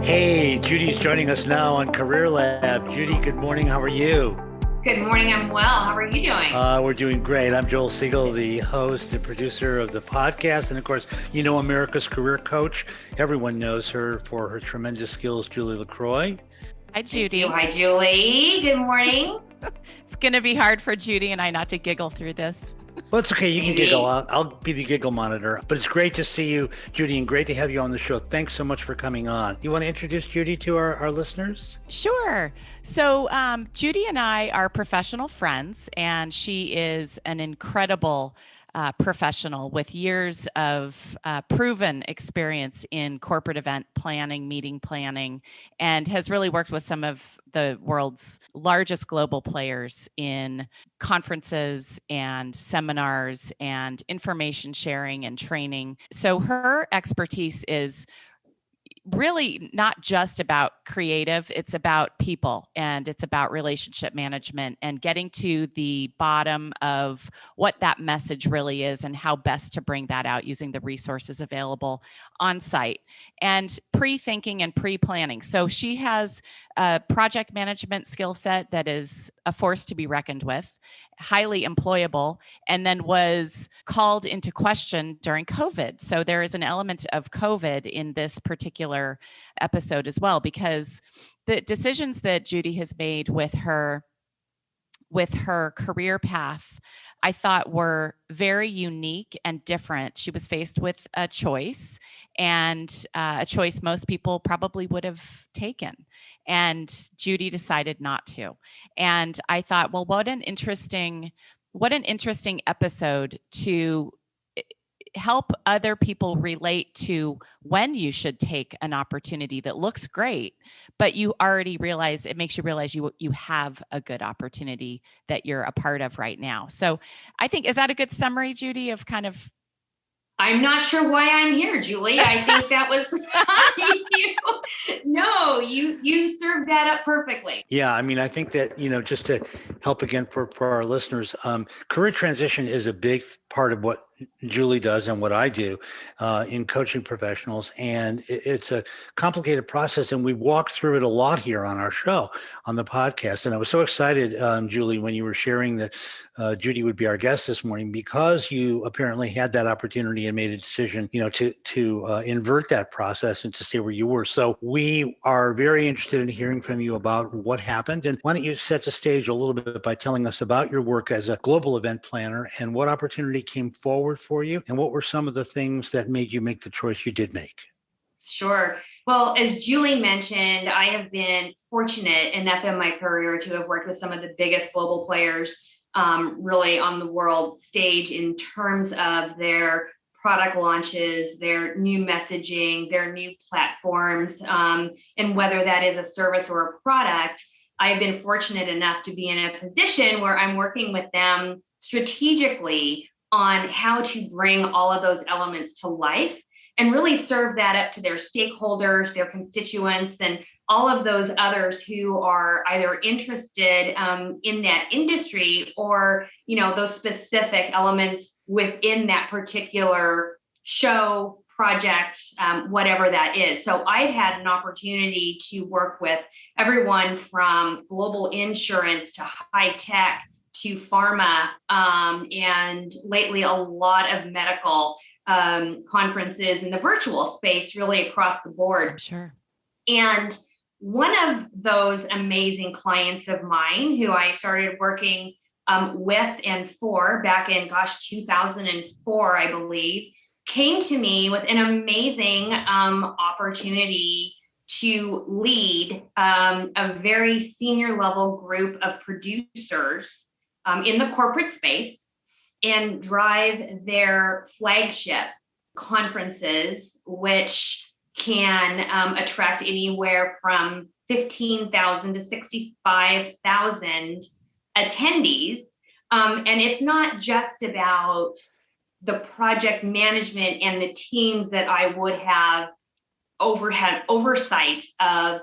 Hey, Judy's joining us now on Career Lab. Judy, good morning. How are you? Good morning. I'm well. How are you doing? We're doing great. I'm Joel Siegel, the host and producer of the podcast. And of course, you know America's career coach. Everyone knows her for her tremendous skills, Julie LaCroix. Hi, Thank Judy. you. Hi, Julie. Good morning. It's going to be hard for Judy and I not to giggle through this. Well, it's okay. You can Maybe. giggle. I'll be the giggle monitor. But it's great to see you, Judy, and great to have you on the show. Thanks so much for coming on. You want to introduce Judy to our listeners? Sure. So, Judy and I are professional friends, and she is an incredible professional with years of proven experience in corporate event planning, meeting planning, and has really worked with some of the world's largest global players in conferences and seminars and information sharing and training. So her expertise is really not just about creative, it's about people and it's about relationship management and getting to the bottom of what that message really is and how best to bring that out using the resources available on site and pre-thinking and pre-planning. So she has a project management skill set that is a force to be reckoned with, highly employable, and then was called into question during COVID. So there is an element of COVID in this particular episode as well, because the decisions that Judy has made with her career path, I thought were very unique and different. She was faced with a choice, and a choice most people probably would have taken. And Judy decided not to. And I thought, well, what an interesting episode to help other people relate to when you should take an opportunity that looks great, but you already realize it makes you realize you have a good opportunity that you're a part of right now. So I think, is that a good summary, Judy, of kind of? I'm not sure why I'm here, Julie. I think that was No, you served that up perfectly. Yeah, I mean, I think that, just to help again for our listeners, career transition is a big part of what Julie does and what I do in coaching professionals. And it's a complicated process. And we walk through it a lot here on our show, on the podcast. And I was so excited, Julie, when you were sharing that Judy would be our guest this morning, because you apparently had that opportunity and made a decision, to invert that process and to stay where you were. So we are very interested in hearing from you about what happened. And why don't you set the stage a little bit by telling us about your work as a global event planner and what opportunity came forward for you, and what were some of the things that made you make the choice you did make? Sure. Well, as Julie mentioned, I have been fortunate enough in my career to have worked with some of the biggest global players really on the world stage in terms of their product launches, their new messaging, their new platforms, and whether that is a service or a product. I've been fortunate enough to be in a position where I'm working with them strategically on how to bring all of those elements to life and really serve that up to their stakeholders, their constituents, and all of those others who are either interested in that industry or, those specific elements within that particular show, project, whatever that is. So I've had an opportunity to work with everyone from global insurance to high tech to pharma, and lately a lot of medical conferences in the virtual space, really across the board. Sure. And one of those amazing clients of mine who I started working with and for back in, 2004, I believe, came to me with an amazing opportunity to lead a very senior level group of producers in the corporate space and drive their flagship conferences, which can attract anywhere from 15,000 to 65,000 attendees. And it's not just about the project management and the teams that I would have had oversight of.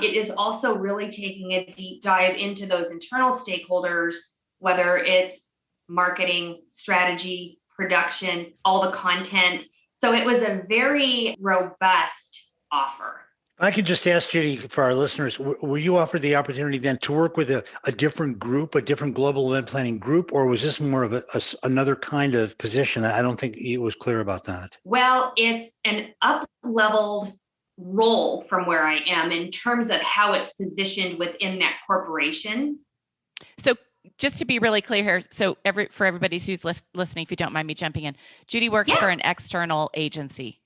It is also really taking a deep dive into those internal stakeholders, whether it's marketing, strategy, production, all the content. So it was a very robust offer. I could just ask Judy for our listeners, were you offered the opportunity then to work with a different group, a different global event planning group, or was this more of another kind of position? I don't think it was clear about that. Well, it's an up-leveled role from where I am in terms of how it's positioned within that corporation. So just to be really clear here, so for everybody who's listening, if you don't mind me jumping in, Judy works for an external agency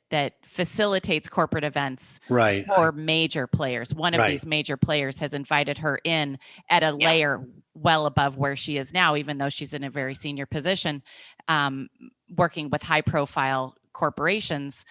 that facilitates corporate events for major players. One of these major players has invited her in at a layer well above where she is now, even though she's in a very senior position, working with high profile corporations.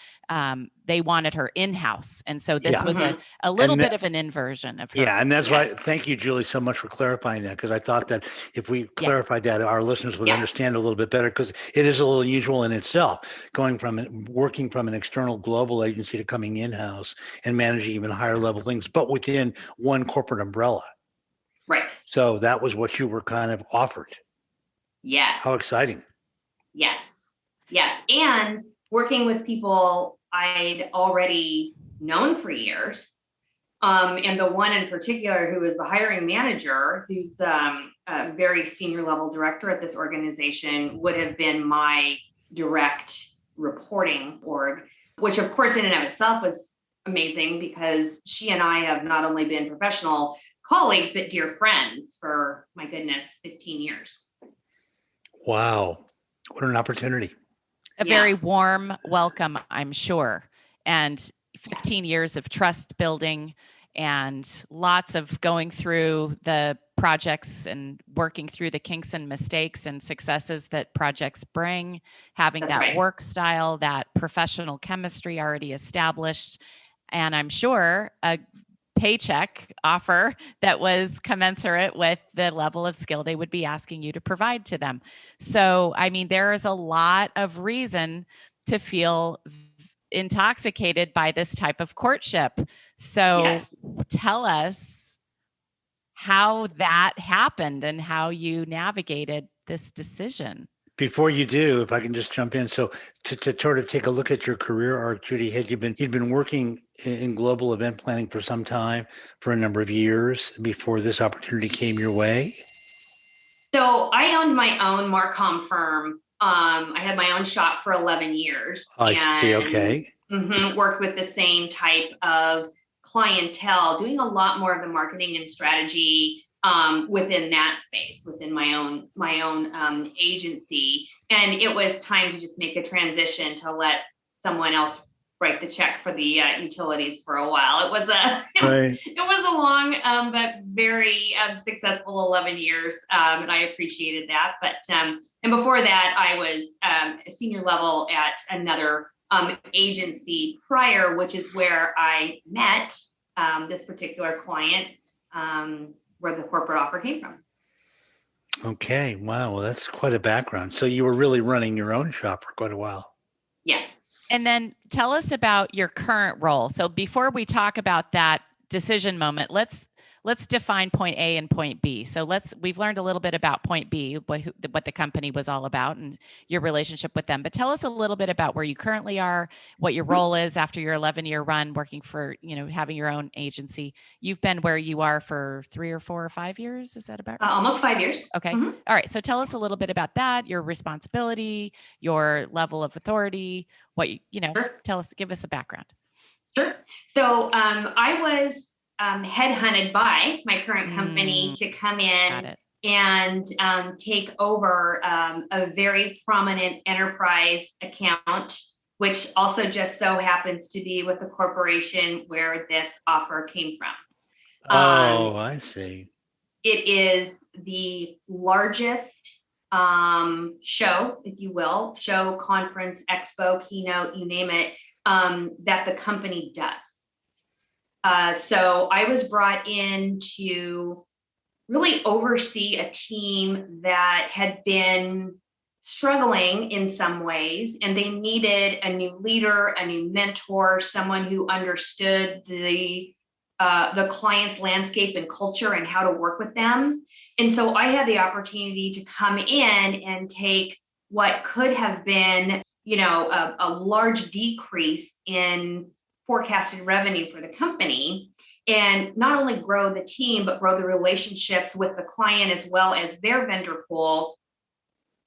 They wanted her in-house. And so this was a little bit of an inversion of her. Yeah, and that's why, thank you, Julie, so much for clarifying that, because I thought that if we clarified that, our listeners would understand a little bit better, because it is a little unusual in itself, working from an external global agency to coming in-house and managing even higher level things, but within one corporate umbrella. Right. So that was what you were kind of offered. Yes. How exciting. Yes. And working with people I'd already known for years. And the one in particular who is the hiring manager, who's a very senior level director at this organization, would have been my direct reporting org, which of course in and of itself was amazing, because she and I have not only been professional colleagues, but dear friends for, my goodness, 15 years. Wow. What an opportunity. A very warm welcome, I'm sure. And 15 years of trust building and lots of going through the projects and working through the kinks and mistakes and successes that projects bring, having that work style, that professional chemistry already established. And I'm sure a paycheck offer that was commensurate with the level of skill they would be asking you to provide to them. So, I mean, there is a lot of reason to feel intoxicated by this type of courtship. So tell us how that happened and how you navigated this decision. Before you do, if I can just jump in. So to sort of take a look at your career arc, Judy, you'd been working in global event planning for some time, for a number of years before this opportunity came your way? So I owned my own Marcom firm. I had my own shop for 11 years. I see, okay. Worked with the same type of clientele, doing a lot more of the marketing and strategy within that space, within my own agency. And it was time to just make a transition to let someone else write the check for the utilities for a while. It was it was a long but very successful 11 years, and I appreciated that. But and before that, I was a senior level at another agency prior, which is where I met this particular client, where the corporate offer came from. Okay, wow, well, that's quite a background. So you were really running your own shop for quite a while. Yes. And then tell us about your current role. So before we talk about that decision moment, let's define point A and point B. So we've learned a little bit about point B, what the company was all about and your relationship with them. But tell us a little bit about where you currently are, what your role is after your 11-year run working for, having your own agency. You've been where you are for 3 or 4 or 5 years. Is that about right? Almost 5 years. Okay. All right. So tell us a little bit about that, your responsibility, your level of authority, give us a background. Sure. So I was headhunted by my current company to come in and take over a very prominent enterprise account, which also just so happens to be with the corporation where this offer came from. I see. It is the largest show, if you will, conference, expo, keynote, you name it, that the company does. So I was brought in to really oversee a team that had been struggling in some ways, and they needed a new leader, a new mentor, someone who understood the client's landscape and culture and how to work with them. And so I had the opportunity to come in and take what could have been, a large decrease in forecasted revenue for the company, and not only grow the team, but grow the relationships with the client as well as their vendor pool,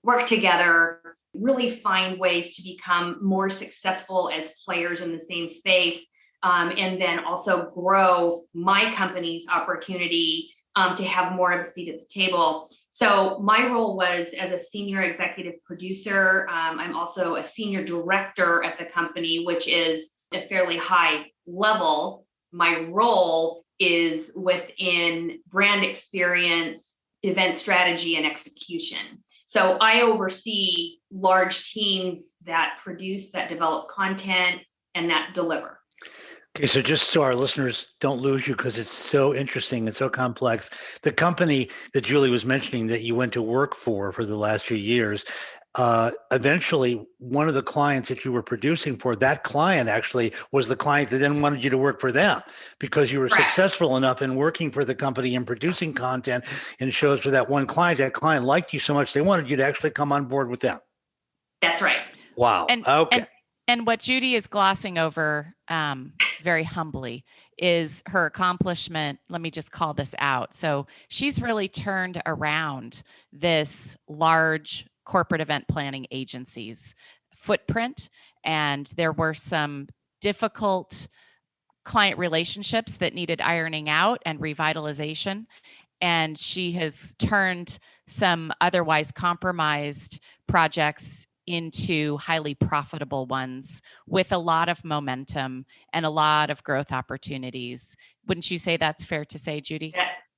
work together, really find ways to become more successful as players in the same space, and then also grow my company's opportunity to have more of a seat at the table. So my role was as a senior executive producer. I'm also a senior director at the company, which is a fairly high level. My role is within brand experience, event strategy, and execution. So I oversee large teams that produce, that develop content, and that deliver. Okay, so just so our listeners don't lose you, because it's so interesting and so complex, the company that Julie was mentioning that you went to work for the last few years, eventually one of the clients that you were producing for, that client actually was the client that then wanted you to work for them because you were Correct. successful enough in working for the company and producing content and shows for that one client. That client liked you so much, they wanted you to actually come on board with them. That's right. Wow. Okay. And what Judy is glossing over very humbly is her accomplishment. Let me just call this out. So she's really turned around this large corporate event planning agency's footprint. And there were some difficult client relationships that needed ironing out and revitalization. And she has turned some otherwise compromised projects into highly profitable ones with a lot of momentum and a lot of growth opportunities. Wouldn't you say that's fair to say, Judy?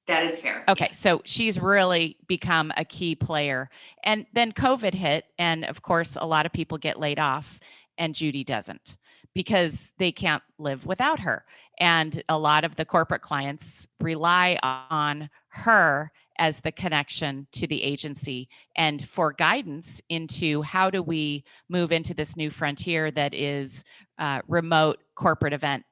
That is fair. Okay, so she's really become a key player. And then COVID hit, and of course, a lot of people get laid off, and Judy doesn't because they can't live without her. And a lot of the corporate clients rely on her as the connection to the agency and for guidance into how do we move into this new frontier that is remote corporate event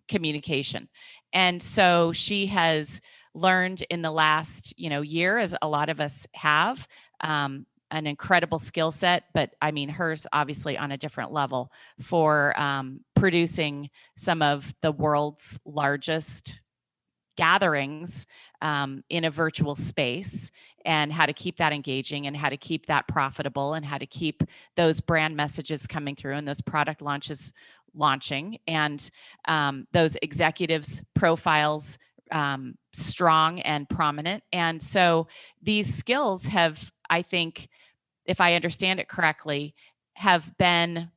communication. And so she has learned in the last year, as a lot of us have, an incredible skill set, but I mean, hers obviously on a different level for producing some of the world's largest gatherings in a virtual space, and how to keep that engaging and how to keep that profitable and how to keep those brand messages coming through and those product launches launching and those executives profiles strong and prominent. And so these skills have, I think, if I understand it correctly, have been,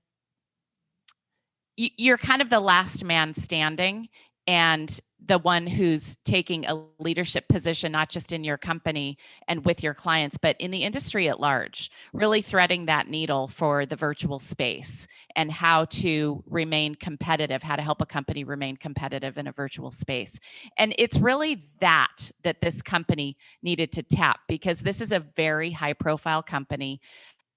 you're kind of the last man standing and the one who's taking a leadership position, not just in your company and with your clients, but in the industry at large, really threading that needle for the virtual space and how to remain competitive, how to help a company remain competitive in a virtual space. And it's really that this company needed to tap, because this is a very high profile company.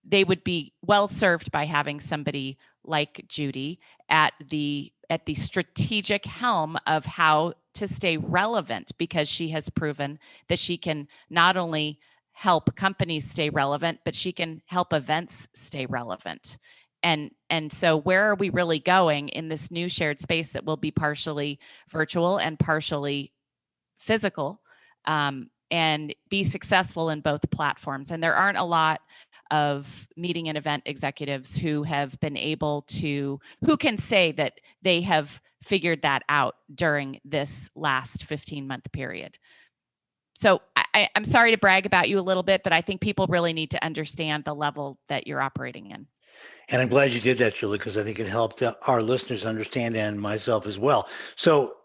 They would be well served by having somebody like Judy at the strategic helm of how to stay relevant, because she has proven that she can not only help companies stay relevant, but she can help events stay relevant. And so where are we really going in this new shared space that will be partially virtual and partially physical, and be successful in both platforms? And there aren't a lot of meeting and event executives who have been able to, who can say that they have figured that out during this last 15-month period. So I'm sorry to brag about you a little bit, but I think people really need to understand the level that you're operating in. And I'm glad you did that, Julie, because I think it helped our listeners understand, and myself as well. So,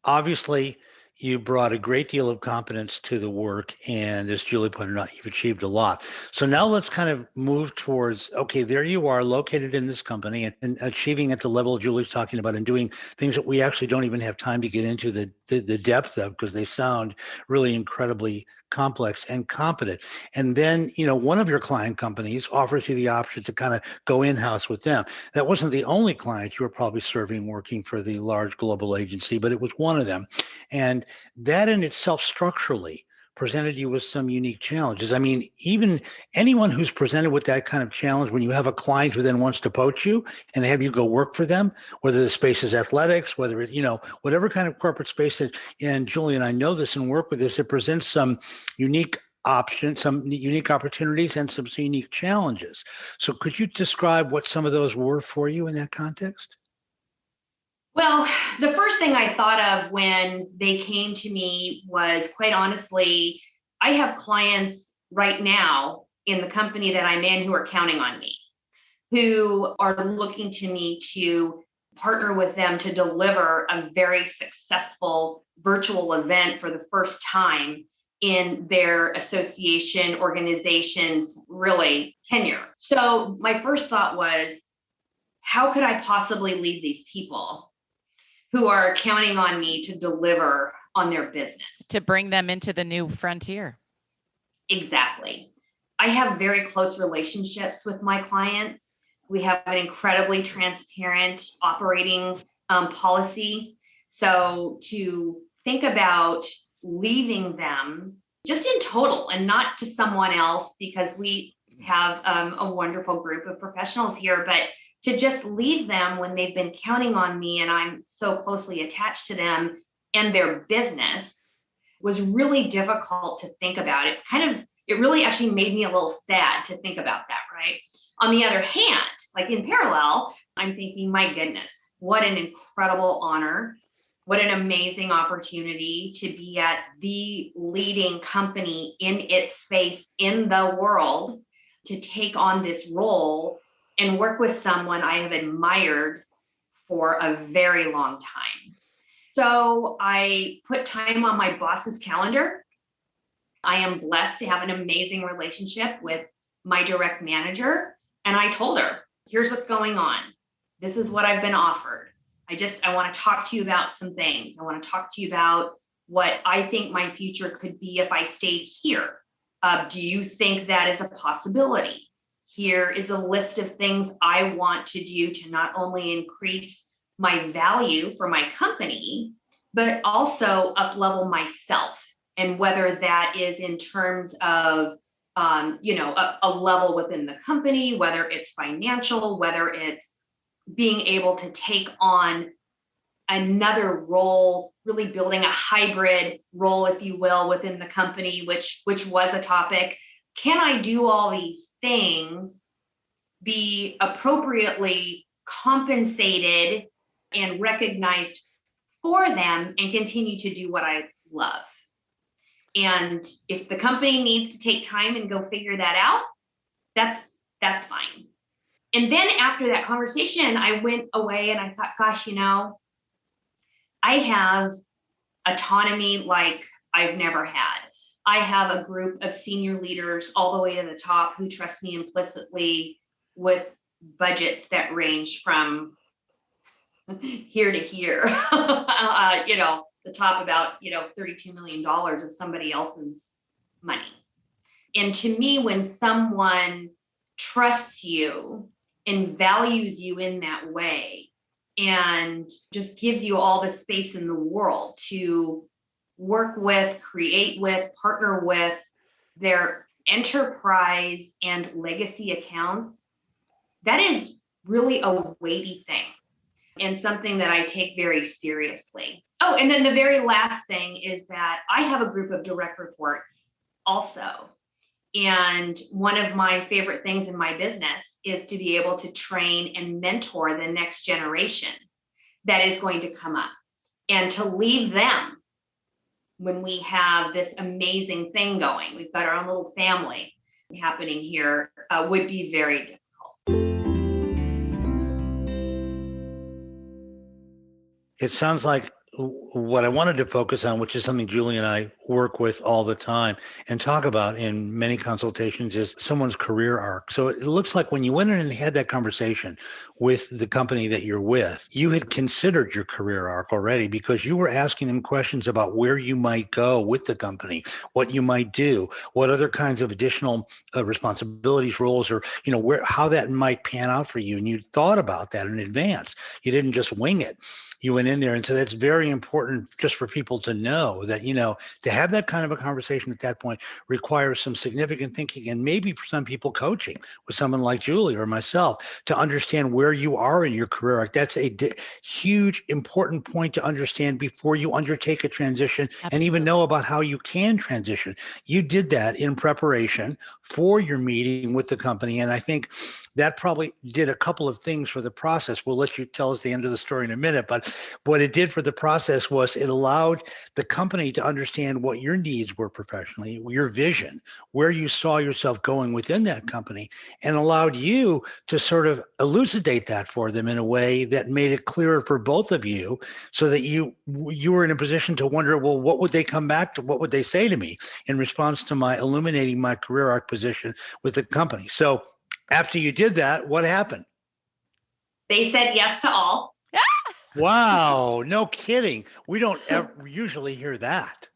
obviously, you brought a great deal of competence to the work, and as Julie pointed out, you've achieved a lot. So now let's kind of move towards, okay, there you are located in this company and achieving at the level Julie's talking about and doing things that we actually don't even have time to get into the depth of, because they sound really incredibly complex and competent. And then, one of your client companies offers you the option to kind of go in-house with them. That wasn't the only client you were probably serving working for the large global agency, but it was one of them. And that in itself structurally presented you with some unique challenges. I mean, even anyone who's presented with that kind of challenge, when you have a client who then wants to poach you and they have you go work for them, whether the space is athletics, whether it, whatever kind of corporate space that, and Julie and I know this and work with this, it presents some unique options, some unique opportunities and some unique challenges. So could you describe what some of those were for you in that context? Well, the first thing I thought of when they came to me was, quite honestly, I have clients right now in the company that I'm in who are counting on me, who are looking to me to partner with them to deliver a very successful virtual event for the first time in their association organization's really tenure. So my first thought was, how could I possibly leave these people who are counting on me to deliver on their business? To bring them into the new frontier. Exactly. I have very close relationships with my clients. We have an incredibly transparent operating policy. So to think about leaving them just in total and not to someone else, because we have a wonderful group of professionals here, but to just leave them when they've been counting on me and I'm so closely attached to them and their business was really difficult to think about. It really actually made me a little sad to think about that, right? On the other hand, like in parallel, I'm thinking, my goodness, what an incredible honor. What an amazing opportunity to be at the leading company in its space in the world, to take on this role and work with someone I have admired for a very long time. So I put time on my boss's calendar. I am blessed to have an amazing relationship with my direct manager. And I told her, here's what's going on. This is what I've been offered. I want to talk to you about some things. I want to talk to you about what I think my future could be if I stayed here. Do you think that is a possibility? Here is a list of things I want to do to not only increase my value for my company, but also up-level myself. And whether that is in terms of, a level within the company, whether it's financial, whether it's being able to take on another role, really building a hybrid role, if you will, within the company, which was a topic. Can I do all these things, be appropriately compensated and recognized for them, and continue to do what I love? And if the company needs to take time and go figure that out, that's fine. And then after that conversation, I went away and I thought, gosh, I have autonomy like I've never had. I have a group of senior leaders all the way to the top who trust me implicitly with budgets that range from here to here. The top about, $32 million of somebody else's money. And to me, when someone trusts you and values you in that way and just gives you all the space in the world to work with, create with, partner with their enterprise and legacy accounts, that is really a weighty thing and something that I take very seriously. Oh, and then the very last thing is that I have a group of direct reports also. And one of my favorite things in my business is to be able to train and mentor the next generation that is going to come up, and to leave them when we have this amazing thing going. We've got our own little family happening here, would be very difficult. It sounds like what I wanted to focus on, which is something Julie and I work with all the time and talk about in many consultations, is someone's career arc. So it looks like when you went in and had that conversation with the company that you're with, you had considered your career arc already, because you were asking them questions about where you might go with the company, what you might do, what other kinds of additional responsibilities, roles, or how that might pan out for you. And you thought about that in advance. You didn't just wing it. You went in there, and so that's very very important just for people to know that, to have that kind of a conversation at that point requires some significant thinking, and maybe for some people coaching with someone like Julie or myself to understand where you are in your career arc. That's a huge, important point to understand before you undertake a transition. Absolutely. And even know about how you can transition. You did that in preparation for your meeting with the company. And I think that probably did a couple of things for the process. We'll let you tell us the end of the story in a minute, but what it did for the process was it allowed the company to understand what your needs were professionally, your vision, where you saw yourself going within that company, and allowed you to sort of elucidate that for them in a way that made it clearer for both of you, so that you were in a position to wonder, well, what would they come back to? What would they say to me in response to my illuminating my career arc position with the company? So after you did that, what happened? They said yes to all. Wow, no kidding. We don't ever usually hear that,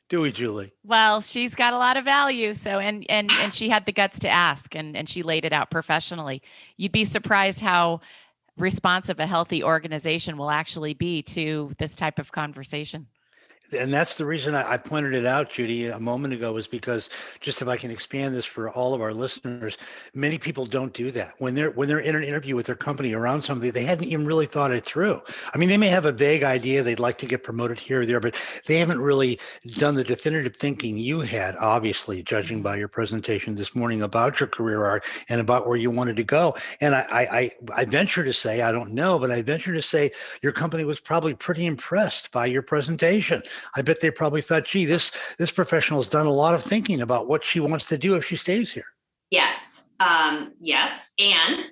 do we, Julie? Well, she's got a lot of value. So, and she had the guts to ask, and she laid it out professionally. You'd be surprised how responsive a healthy organization will actually be to this type of conversation. And that's the reason I pointed it out, Judy, a moment ago, is because, just if I can expand this for all of our listeners, many people don't do that. When they're in an interview with their company around somebody, they hadn't even really thought it through. I mean, they may have a vague idea they'd like to get promoted here or there, but they haven't really done the definitive thinking you had, obviously, judging by your presentation this morning about your career arc and about where you wanted to go. And I venture to say, I don't know, but I venture to say your company was probably pretty impressed by your presentation. I bet they probably thought, gee, this professional has done a lot of thinking about what she wants to do if she stays here. Yes. Yes. And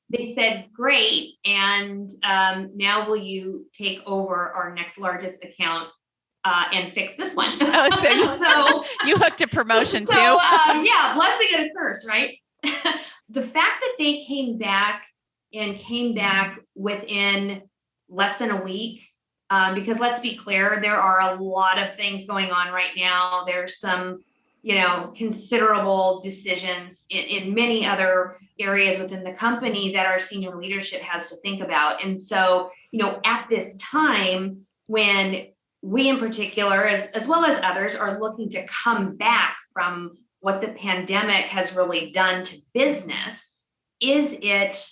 they said, great. And now will you take over our next largest account and fix this one? Oh, so you hooked a promotion too? Yeah, blessing and a curse, right? The fact that they came back within less than a week, because let's be clear, there are a lot of things going on right now. There's some, considerable decisions in many other areas within the company that our senior leadership has to think about. And so, at this time, when we in particular, as well as others, are looking to come back from what the pandemic has really done to business, is it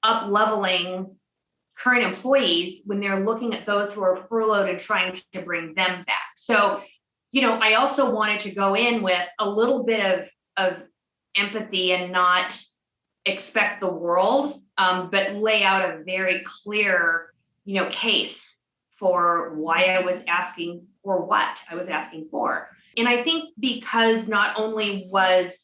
up-leveling current employees when they're looking at those who are furloughed and trying to bring them back? So, I also wanted to go in with a little bit of empathy and not expect the world, but lay out a very clear, case for why I was asking for what I was asking for. And I think because not only was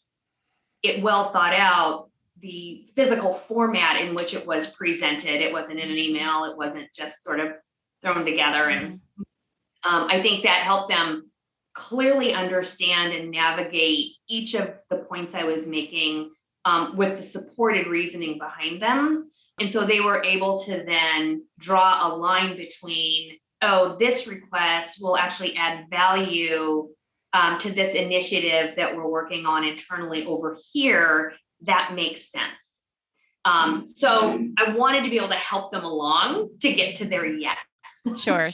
it well thought out, the physical format in which it was presented, it wasn't in an email, it wasn't just sort of thrown together. And I think that helped them clearly understand and navigate each of the points I was making with the supported reasoning behind them. And so they were able to then draw a line between, this request will actually add value to this initiative that we're working on internally over here. That makes sense. So I wanted to be able to help them along to get to their yes. Sure.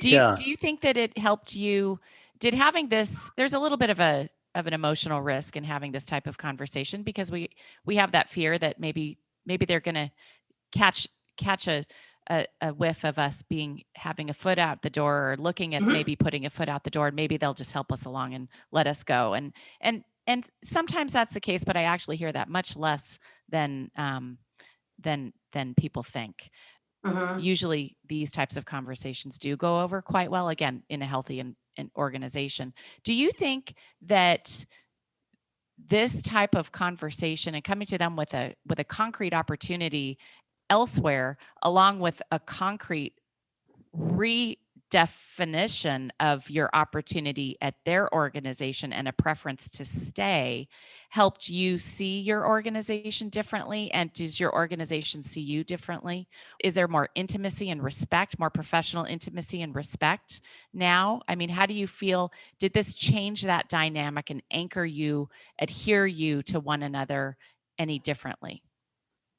Do you think that it helped you? Did having this, there's a little bit of an emotional risk in having this type of conversation, because we have that fear that maybe they're going to catch a whiff of us having a foot out the door, or looking at maybe putting a foot out the door, and maybe they'll just help us along and let us go. And sometimes that's the case, but I actually hear that much less than people think. Usually these types of conversations do go over quite well, again, in a healthy and organization. Do you think that this type of conversation and coming to them with a concrete opportunity elsewhere, along with a concrete redefinition of your opportunity at their organization and a preference to stay, helped you see your organization differently? And does your organization see you differently? Is there more intimacy and respect, more professional intimacy and respect now? I mean, how do you feel? Did this change that dynamic and adhere you to one another any differently?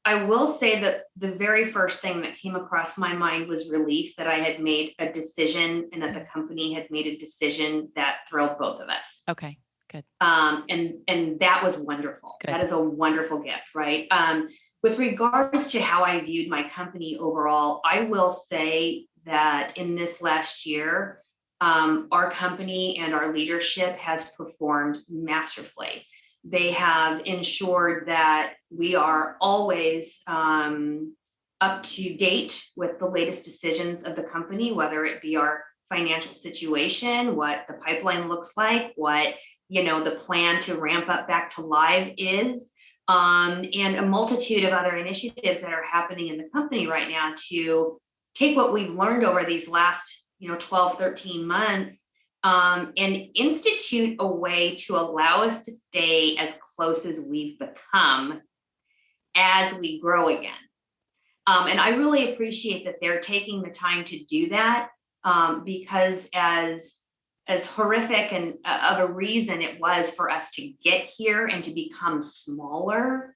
I will say that the very first thing that came across my mind was relief that I had made a decision and that the company had made a decision that thrilled both of us. Okay, good. And that was wonderful. Good. That is a wonderful gift, right? With regards to how I viewed my company overall, I will say that in this last year, our company and our leadership has performed masterfully. They have ensured that we are always up to date with the latest decisions of the company, whether it be our financial situation, what the pipeline looks like, what the plan to ramp up back to live is, and a multitude of other initiatives that are happening in the company right now to take what we've learned over these last 12, 13 months and institute a way to allow us to stay as close as we've become as we grow again. And I really appreciate that they're taking the time to do that because as horrific and of a reason it was for us to get here and to become smaller,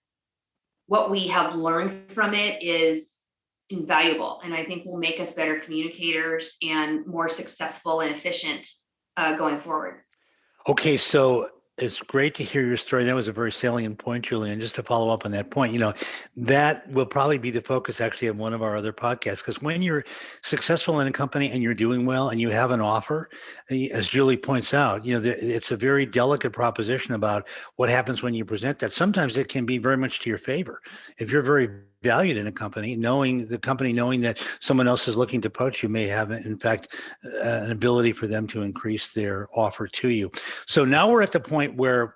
what we have learned from it is invaluable. And I think will make us better communicators and more successful and efficient going forward. Okay, so it's great to hear your story. That was a very salient point, Julian. Just to follow up on that point, that will probably be the focus actually of one of our other podcasts. Because when you're successful in a company and you're doing well and you have an offer, as Julie points out, it's a very delicate proposition about what happens when you present that. Sometimes it can be very much to your favor. If you're very valued in a company, knowing that someone else is looking to poach you may have, in fact, an ability for them to increase their offer to you. So now we're at the point where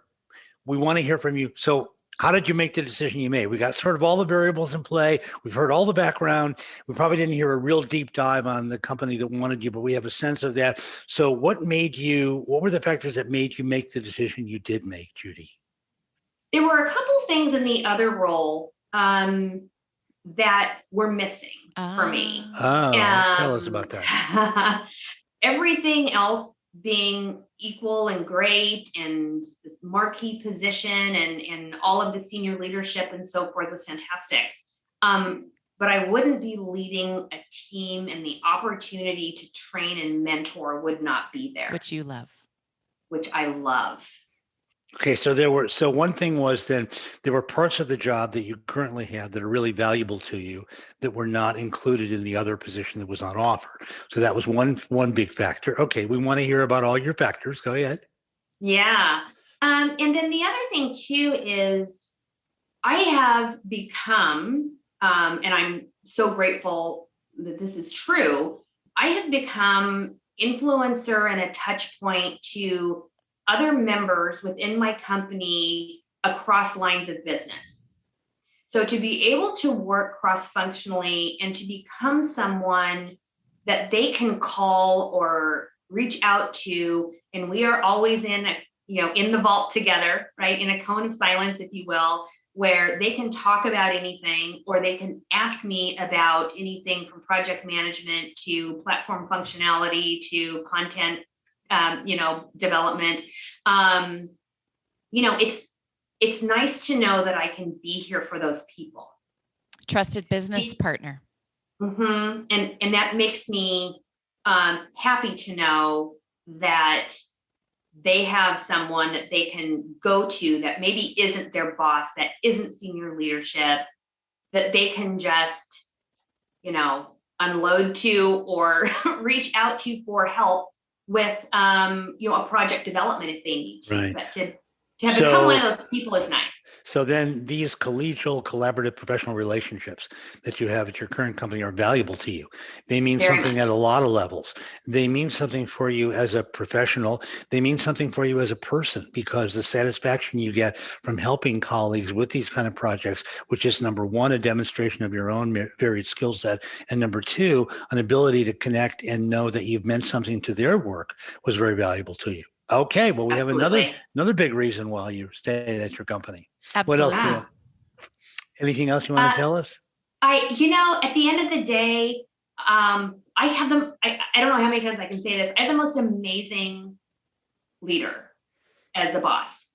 we want to hear from you. So how did you make the decision you made? We got sort of all the variables in play. We've heard all the background. We probably didn't hear a real deep dive on the company that wanted you, but we have a sense of that. So what were the factors that made you make the decision you did make, Judy? There were a couple things in the other role that were missing for me. Tell us about that. Everything else being equal and great, and this marquee position and all of the senior leadership and so forth was fantastic. But I wouldn't be leading a team, and the opportunity to train and mentor would not be there. Which you love. Which I love. Okay, so one thing was then there were parts of the job that you currently have that are really valuable to you that were not included in the other position that was on offer. So that was one big factor. Okay, we want to hear about all your factors. Go ahead. Yeah. And then the other thing too is I have become, and I'm so grateful that this is true, I have become influencer and a touch point to other members within my company across lines of business. So to be able to work cross-functionally and to become someone that they can call or reach out to, and we are always in the vault together, right? In a cone of silence, if you will, where they can talk about anything or they can ask me about anything from project management to platform functionality to content development. It's nice to know that I can be here for those people. Trusted business partner. Mm-hmm. And that makes me happy to know that they have someone that they can go to that maybe isn't their boss, that isn't senior leadership, that they can just, unload to or reach out to for help with a project development if they need to. Right. But to have become one of those people is nice. So then these collegial, collaborative, professional relationships that you have at your current company are valuable to you. They mean Very something much. at a lot of levels. They mean something for you as a professional. They mean something for you as a person, because the satisfaction you get from helping colleagues with these kind of projects, which is number one, a demonstration of your own varied skill set, and number two, an ability to connect and know that you've meant something to their work, was very valuable to you. Okay, well, we Absolutely. have another big reason why you stayed at your company. Absolutely. What else? Yeah. Anything else you want to tell us? At the end of the day, I have them. I don't know how many times I can say this. I have the most amazing leader as a boss.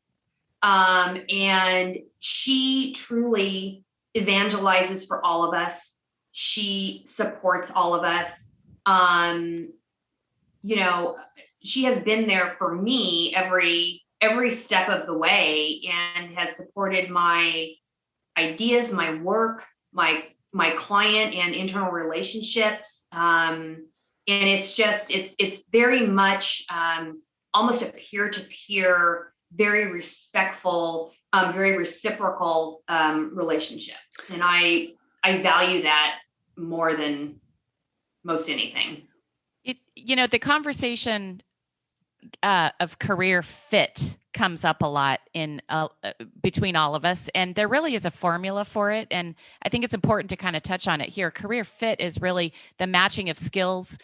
And she truly evangelizes for all of us. She supports all of us. Um, you know, she has been there for me every step of the way and has supported my ideas, my work, my client and internal relationships. And it's very much almost a peer-to-peer, very respectful, very reciprocal relationship. And I value that more than most anything. The conversation of career fit comes up a lot in between all of us, and there really is a formula for it. And I think it's important to kind of touch on it here. Career fit is really the matching of skills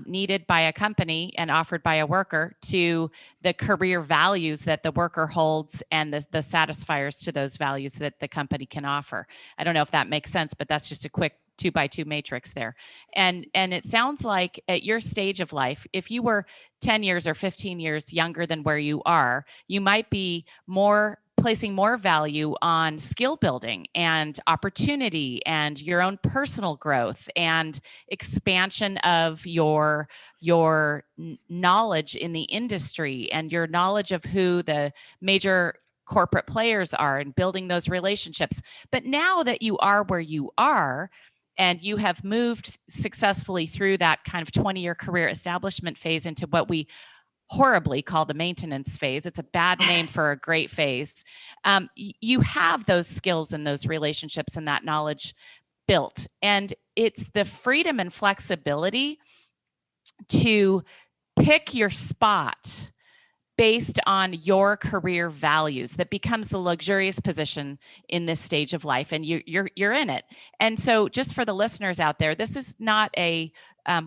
needed by a company and offered by a worker to the career values that the worker holds and the satisfiers to those values that the company can offer. I don't know if that makes sense, but that's just a quick 2x2 matrix there. And it sounds like at your stage of life, if you were 10 years or 15 years younger than where you are, you might be placing more value on skill building and opportunity and your own personal growth and expansion of your knowledge in the industry and your knowledge of who the major corporate players are and building those relationships. But now that you are where you are, and you have moved successfully through that kind of 20-year career establishment phase into what we horribly call the maintenance phase. It's a bad name for a great phase. You have those skills and those relationships and that knowledge built. And it's the freedom and flexibility to pick your spot based on your career values that becomes the luxurious position in this stage of life, and you're in it. And so, just for the listeners out there, this is not a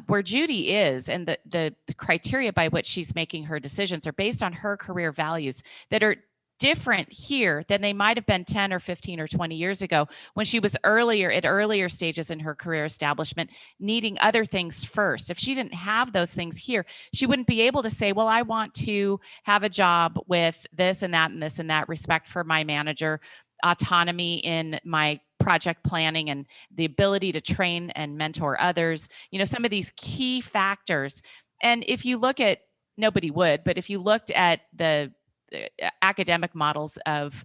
where Judy is, and the criteria by which she's making her decisions are based on her career values that are different here than they might have been 10 or 15 or 20 years ago when she was earlier stages in her career establishment, needing other things first. If she didn't have those things here, she wouldn't be able to say, well, I want to have a job with this and that and this and that, respect for my manager, autonomy in my project planning, and the ability to train and mentor others, some of these key factors. And if you look at, nobody would, but if you looked at the academic models of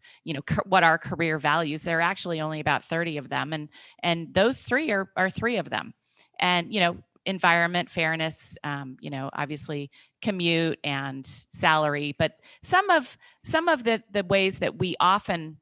what are career values, there are actually only about 30 of them, and those three are three of them. And environment, fairness, obviously commute and salary. But some of the ways that we often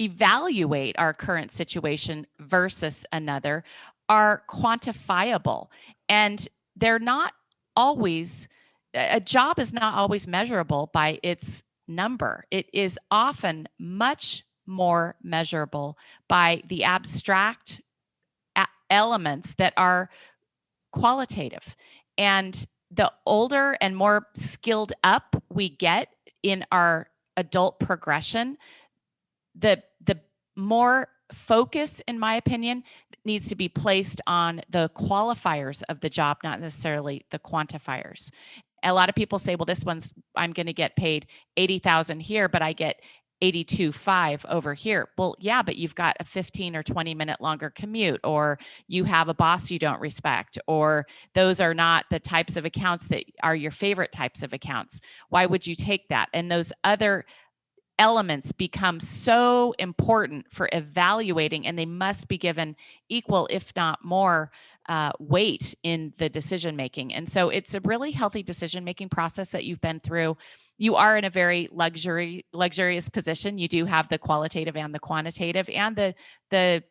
evaluate our current situation versus another are quantifiable, and they're not always, a job is not always measurable by its number. It is often much more measurable by the abstract elements that are qualitative. And the older and more skilled up we get in our adult progression, the more focus, in my opinion, needs to be placed on the qualifiers of the job, not necessarily the quantifiers. A lot of people say, well, I'm going to get paid 80,000 here, but I get 82.5 over here. Well, yeah, but you've got a 15 or 20 minute longer commute, or you have a boss you don't respect, or those are not the types of accounts that are your favorite types of accounts. Why would you take that? And those other elements become so important for evaluating, and they must be given equal, if not more, weight in the decision making. And so it's a really healthy decision making process that you've been through. You are in a very luxurious position. You do have the qualitative and the quantitative, and the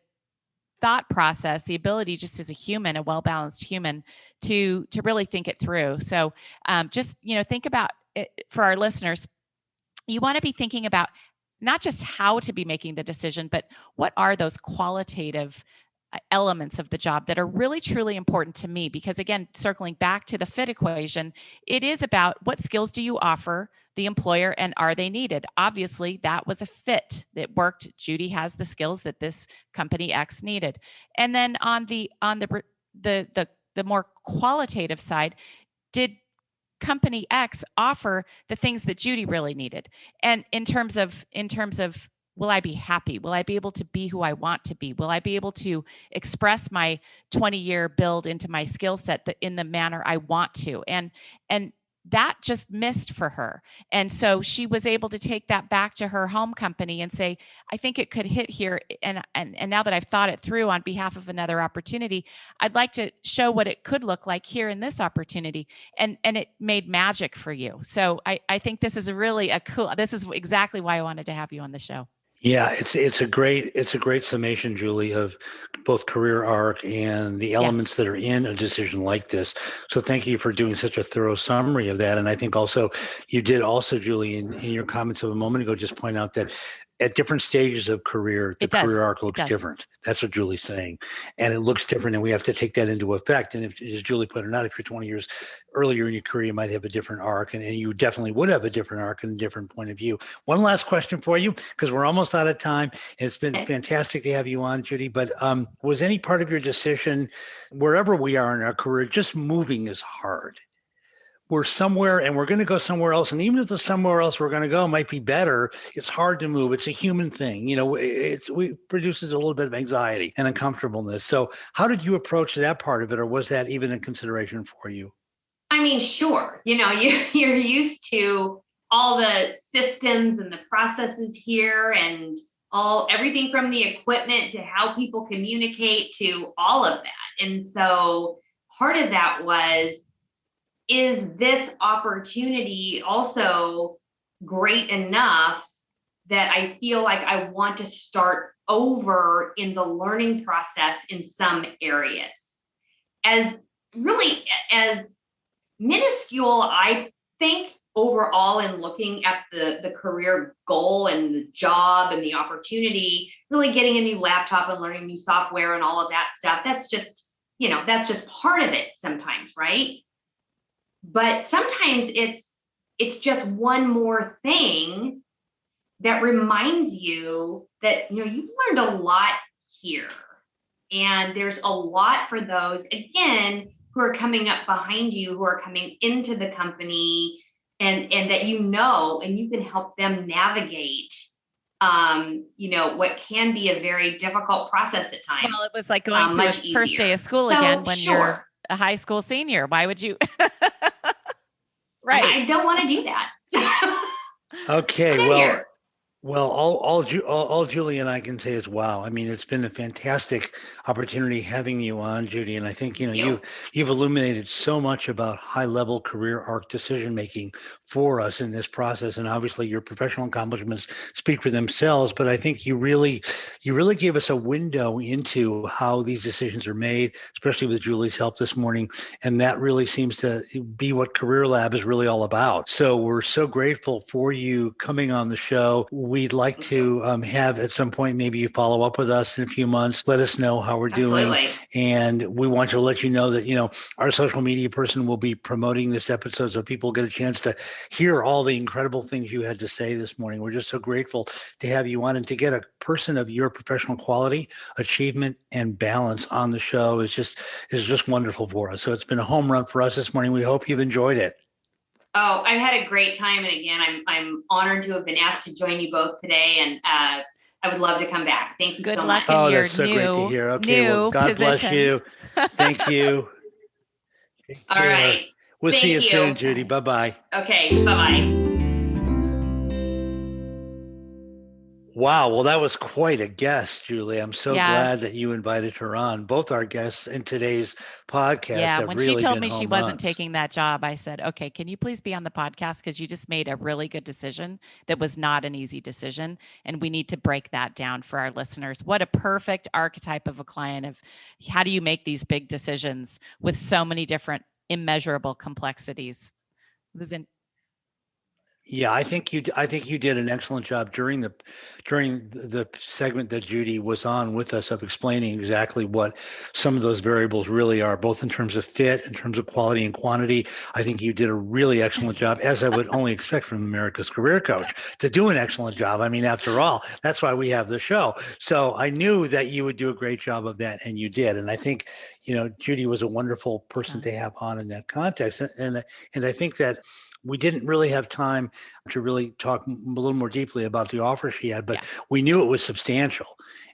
thought process, the ability, just as a human, a well-balanced human, to really think it through. So just think about it for our listeners. You want to be thinking about not just how to be making the decision, but what are those qualitative elements of the job that are really, truly important to me? Because again, circling back to the fit equation, it is about what skills do you offer the employer, and are they needed? Obviously, that was a fit that worked. Judy has the skills that this company X needed. And then on the more qualitative side, did company X offer the things that Judy really needed? And in terms of will I be happy? Will I be able to be who I want to be? Will I be able to express my 20-year build into my skill set in the manner I want to? And that just missed for her. And so she was able to take that back to her home company and say, I think it could hit here. And now that I've thought it through on behalf of another opportunity, I'd like to show what it could look like here in this opportunity. And it made magic for you. So I think this is this is exactly why I wanted to have you on the show. Yeah, it's a great summation, Julie, of both career arc and the elements that are in a decision like this. So thank you for doing such a thorough summary of that. And I think also you did also, Julie, in your comments of a moment ago, just point out that at different stages of career, the career arc looks different. That's what Julie's saying. And it looks different, and we have to take that into effect. And if, as Julie put it out, if you're 20 years earlier in your career, you might have a different arc, and you definitely would have a different arc and a different point of view. One last question for you, because we're almost out of time. It's been fantastic to have you on, Judy, but was any part of your decision, wherever we are in our career, just moving is hard? We're somewhere and we're going to go somewhere else. And even if the somewhere else we're going to go might be better, it's hard to move. It's a human thing. It produces a little bit of anxiety and uncomfortableness. So how did you approach that part of it? Or was that even a consideration for you? I mean, sure. You're used to all the systems and the processes here and everything from the equipment to how people communicate to all of that. And so part of that was, is this opportunity also great enough that I feel like I want to start over in the learning process in some areas? As minuscule, I think, overall, in looking at the career goal and the job and the opportunity, really getting a new laptop and learning new software and all of that stuff, that's just part of it sometimes, right? But sometimes it's just one more thing that reminds you that, you've learned a lot here. And there's a lot for those, again, who are coming up behind you, who are coming into the company, and that and you can help them navigate what can be a very difficult process at times. Well, it was like going to a first day of school again when you're a high school senior. Why would you? Right. I don't want to do that. Okay. Well, all Julie and I can say is, wow. I mean, it's been a fantastic opportunity having you on, Judy. And I think, you've illuminated so much about high-level career arc decision-making for us in this process. And obviously your professional accomplishments speak for themselves, but I think you really gave us a window into how these decisions are made, especially with Julie's help this morning. And that really seems to be what Career Lab is really all about. So we're so grateful for you coming on the show. We'd like to have at some point, maybe you follow up with us in a few months, let us know how we're doing. And we want to let you know that, our social media person will be promoting this episode so people get a chance to hear all the incredible things you had to say this morning. We're just so grateful to have you on, and to get a person of your professional quality, achievement, and balance on the show is just wonderful for us. So it's been a home run for us this morning. We hope you've enjoyed it. Oh, I've had a great time. And again, I'm honored to have been asked to join you both today. And I would love to come back. Thank you so much. Oh, that's so great to hear. Okay, well, God bless you. Thank you. All right. We'll see you soon, Judy. Bye-bye. Okay, bye-bye. Wow. Well, that was quite a guest, Julie. I'm so glad that you invited her on. Both our guests in today's podcast have when really she told me been she home wasn't runs. taking that job, I said, okay, can you please be on the podcast? Because you just made a really good decision that was not an easy decision. And we need to break that down for our listeners. What a perfect archetype of a client of how do you make these big decisions with so many different immeasurable complexities. It was Yeah, I think you did an excellent job during the segment that Judy was on with us of explaining exactly what some of those variables really are, both in terms of fit, in terms of quality and quantity. I think you did a really excellent job, as I would only expect from America's Career Coach to do an excellent job. I mean, after all, that's why we have the show. So I knew that you would do a great job of that, and you did. And I think, Judy was a wonderful person to have on in that context. And I think that we didn't really have time to really talk a little more deeply about the offer she had, but Yeah. we knew it was substantial,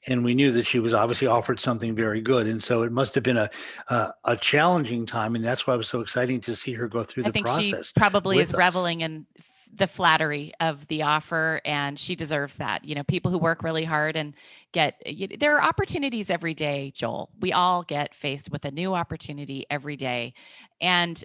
and we knew that she was obviously offered something very good. And so it must have been a challenging time, and that's why it was so exciting to see her go through I the think she process probably is with us. reveling in the flattery of the offer, and she deserves that. People who work really hard and there are opportunities every day, Joel. We all get faced with a new opportunity every day. And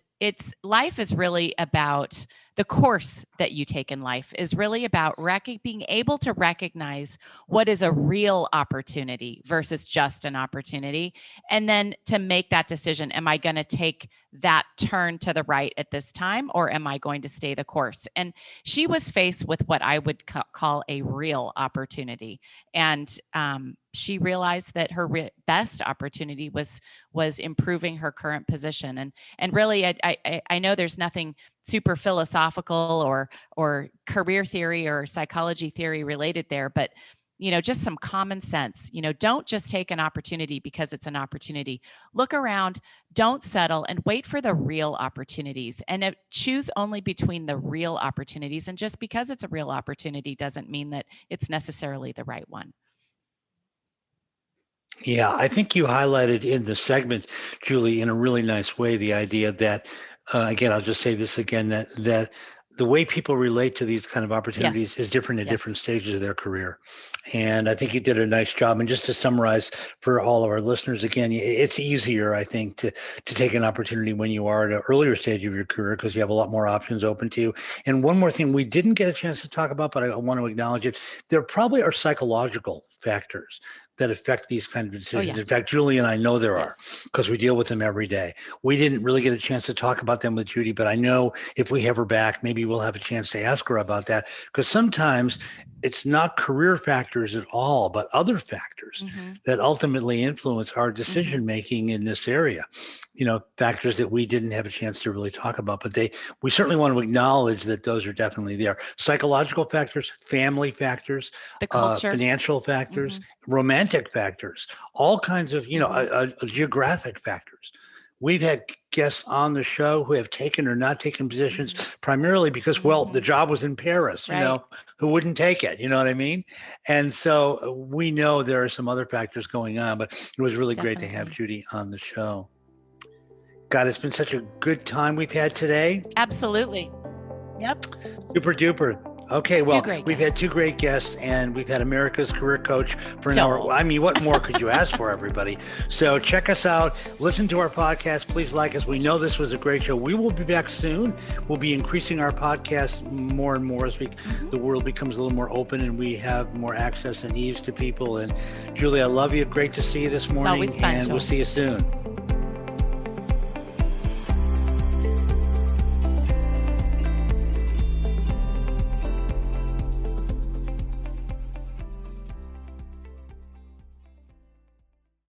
life is really about the course that you take in life is really about being able to recognize what is a real opportunity versus just an opportunity. And then to make that decision, am I going to take that turn to the right at this time, or am I going to stay the course? And she was faced with what I would call a real opportunity. And she realized that her best opportunity was improving her current position. And really, I know there's nothing super philosophical or career theory or psychology theory related there, but just some common sense. Don't just take an opportunity because it's an opportunity. Look around, don't settle, and wait for the real opportunities. And choose only between the real opportunities. And just because it's a real opportunity doesn't mean that it's necessarily the right one. Yeah, I think you highlighted in the segment, Julie, in a really nice way, the idea that, again, I'll just say this again, that the way people relate to these kind of opportunities Yes. is different at Yes. different stages of their career. And I think you did a nice job. And just to summarize for all of our listeners, again, it's easier, I think, to take an opportunity when you are at an earlier stage of your career because you have a lot more options open to you. And one more thing we didn't get a chance to talk about, but I want to acknowledge it. There probably are psychological factors that affect these kind of decisions. yeah. In fact, Julie and I know there are Yes. because we deal with them every day. We didn't really get a chance to talk about them with Judy, but I know if we have her back, maybe we'll have a chance to ask her about that because sometimes it's not career factors at all, but other factors that ultimately influence our decision making in this area. Factors that we didn't have a chance to really talk about, but we certainly want to acknowledge that those are definitely there. Psychological factors, family factors, The culture, financial factors, romantic factors, all kinds of, geographic factors. We've had guests on the show who have taken or not taken positions primarily because, well, the job was in Paris, Right. who wouldn't take it, you know what I mean? And so we know there are some other factors going on, but it was really great to have Judy on the show. God, it's been such a good time we've had today. Absolutely. Yep. Super duper. Okay, well, we've had guests. 2 great guests, and we've had America's Career Coach for an hour. I mean, what more could you ask for, everybody? So check us out. Listen to our podcast. Please like us. We know this was a great show. We will be back soon. We'll be increasing our podcast more and more as the world becomes a little more open and we have more access and ease to people. And Julie, I love you. Great to see you this morning. It's always fun, and Joel. We'll see you soon.